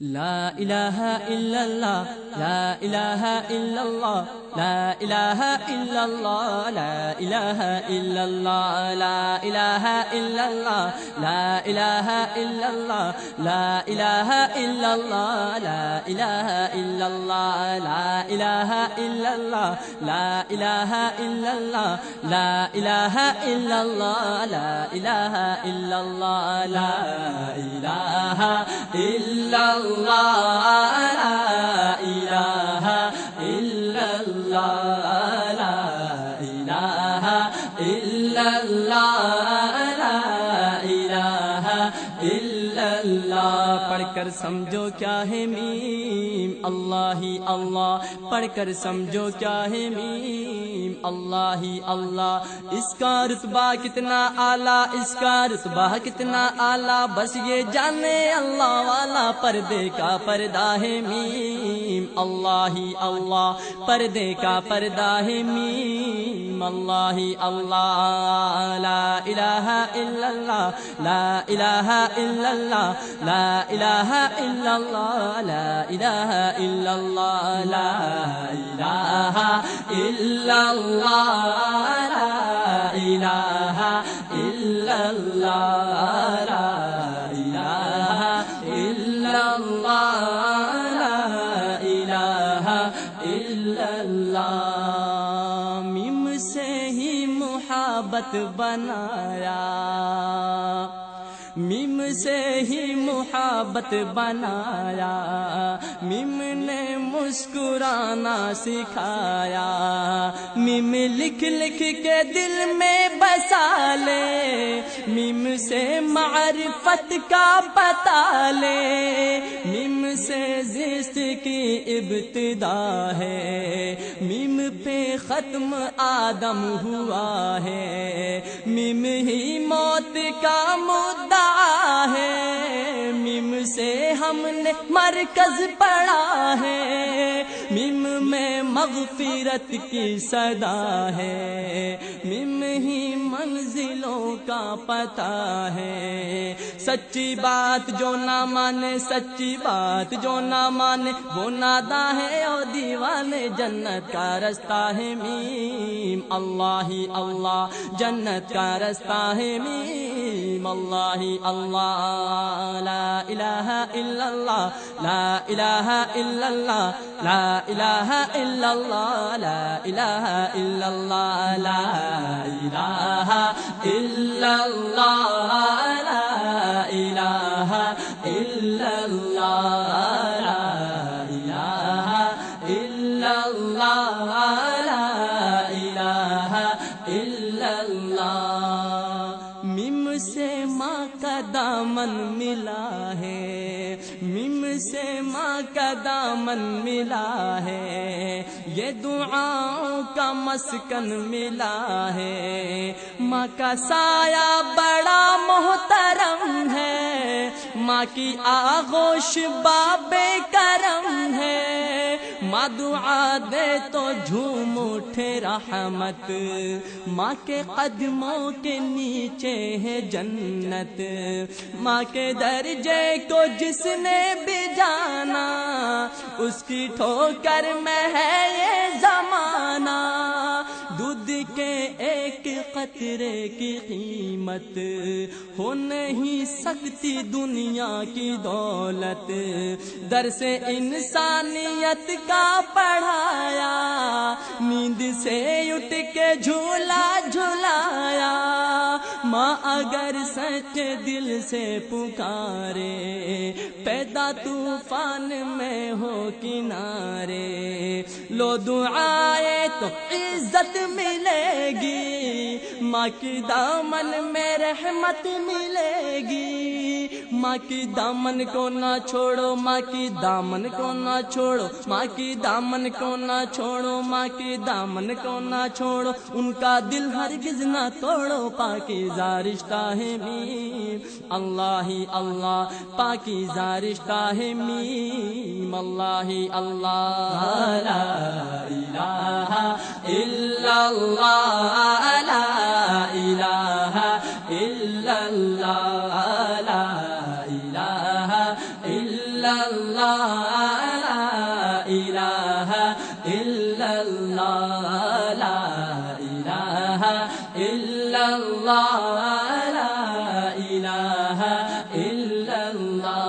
لا الہ الا اللہ لا الہ الا اللہ لا الہ الا اللہ لا الہ الا اللہ لا الہ الا اللہ لا الہ الا اللہ لا الہ الا اللہ لا الہ الا اللہ لا الہ الا اللہ لا الہ الا اللہ لا الہ الا اللہ لا الہ الا اللہ لا الہ الا اللہ لا الہ الا اللہ لا الہ الا اللہ لا الہ الا اللہ پڑھ کر سمجھو کیا ہے میم اللہ ہی اللہ پڑھ کر سمجھو کیا ہے میم اللہ ہی اللہ اس کا رتبہ کتنا اعلیٰ اس کا رتبہ کتنا اعلیٰ بس یہ جانے اللہ والا پردے کا پردہ ہے میم اللہ ہی اللہ پردے کا پردہ ہے میم اللہ ہی اللہ لا الہ الا اللہ لا الہ الا اللہ لا الہ الا اللہ لا الہ الا اللہ لا الہ الا اللہ لا الہ الا اللہ لا الہ الا اللہ لا الہ الا اللہ میم سے ہی محبت بنایا میم سے ہی محبت بنایا میم نے مسکرانا سکھایا میم لکھ لکھ کے دل میں بسا لے میم سے معرفت کا پتہ لے میم سے زیست کی ابتدا ہے میم پہ ختم آدم ہوا ہے میم ہی موت کا مدعا ہے میم سے ہم نے مرکز پڑھا ہے میم میں مغفرت کی صدا ہے میم ہی منزلوں کا پتہ ہے سچی بات جو نہ مانے سچی بات جو نہ مانے وہ ناداں ہے اور دیوانے جنت کا رستہ ہے میم اللہ ہی اللہ جنت کا رستہ ہے میم اللہ ہی اللہ لا الہ الا اللہ لا الہ الا اللہ لا الہ الا اللہ لا الہ الا اللہ لا الہ الا اللہ لا الہ الا اللہ لا الہ الا اللہ لا الہ الا اللہ میم سے ماں کا دامن ملا ہے میم سے ماں کا دامن ملا ہے یہ دعاؤں کا مسکن ملا ہے ماں کا سایہ بڑا محترم ہے ماں کی آغوش باب کرم ہے ماں دعا دے تو جھوم اٹھے رحمت ماں کے قدموں کے نیچے ہے جنت ماں کے درجے کو جس نے بھی جانا اس کی ٹھوکر میں ہے یہ زمانہ دودھ کے ایک قطرے کی قیمت ہو نہیں سکتی دنیا کی دولت درس انسانیت کا پڑھایا نیند سے اٹھ کے جھولا جھلایا ماں اگر سچے دل سے پکارے پیدا طوفان میں ہو کنارے لو دعائے تو عزت ملے گی ماں کی دامن میں رحمت ملے گی ماں کی دامن کو نہ چھوڑو ماں کی دامن کو نہ چھوڑو ماں کی دامن کو نہ چھوڑو ماں کی دامن کو نہ چھوڑو ان کا دل ہرگز نہ توڑو پاکیزہ رشتہ ہے میم اللہ ہی اللہ پاکیزہ رشتہ ہے میم اللہ ہی اللہ لا الہ الا اللہ لا الہ الا اللہ لا الہ الا illallah, la ilaha illallah, la ilaha illallah, la ilaha illallah.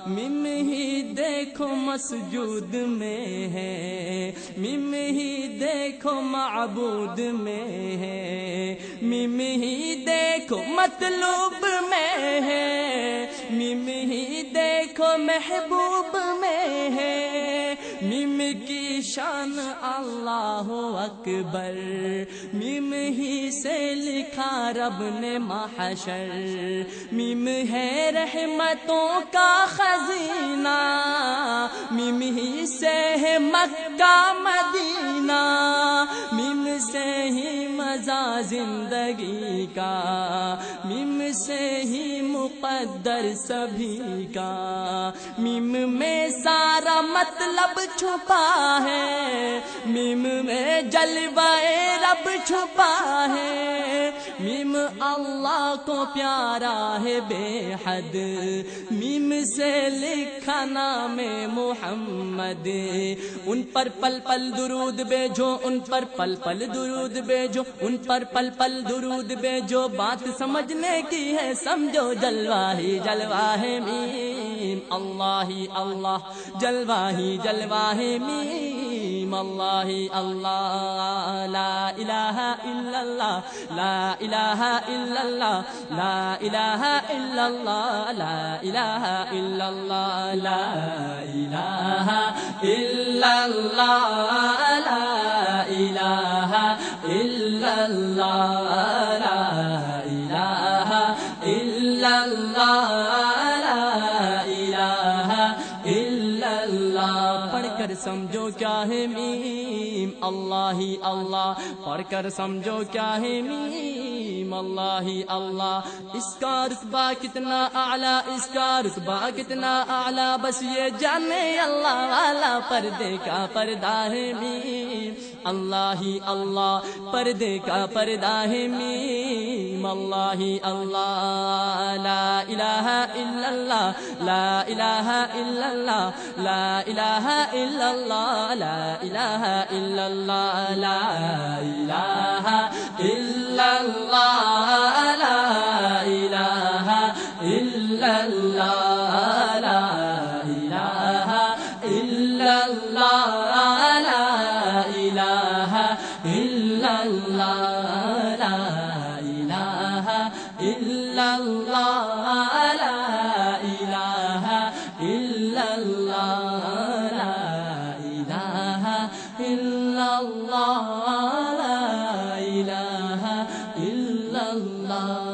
مم ہی دیکھو مسجود میں ہے، مم ہی دیکھو معبود میں ہے، مم ہی دیکھو مطلوب میں ہے، مم ہی دیکھو محبوب میں ہے، مم کی شان اللہ اکبر، مم ہی سے لکھا رب نے محشر، مم ہے رحمتوں کا خزینہ، مم ہی سے ہے مکہ مدینہ، مم سے ہی مزہ زندگی کا، مم سے ہی مقدر سبھی کا، مم میں سارا مطلب چھپا ہے، مم میں جلوہ رب چھپا ہے، مم اللہ کو پیارا ہے بے حد، مم سے لکھا نام محمد، ان پر پل پل درود بھیجو، ان پر پل پل درود بھیجو، ان پر پل پل درود بھیجو، بات سمجھنے کی ہے سمجھو، جلوہ ہی جلوہ ہے میم، اللہ ہی اللہ، جلوہ ہی جلوہ ہے میم، اللہ ہی اللہ، لا الہ الا اللہ، لا الہ الا اللہ، لا الہ الا اللہ، لا الہ الا اللہ، لا الہ الا اللہ، لا الہ الا اللہ، لا الہ الا اللہ، لا الہ الا اللہ. پڑھ کر سمجھو کیا ہے میم، اللہ ہی اللہ، پڑھ کر سمجھو کیا ہے میم، اللہ ہی اللہ. اس کا رتبہ کتنا اعلیٰ، اس کا رتبہ کتنا اعلیٰ، بس یہ جانے اللہ والا، پردے کا پردہ ہے میم، اللہ ہی اللہ، پردے کا پردہ ہے میم، اللہ ہی اللہ، لا الہ الا اللہ، لا الہ الا اللہ، لا الہ الا اللہ، لا الہ الا اللہ، لا الہ الا اللہ، لا الہ الا اللہ، لا الہ الا اللہ، لا الہ الا اللہ، لا الہ الا اللہ، لا الہ الا اللہ، لا الہ الا اللہ، لا الہ الا اللہ.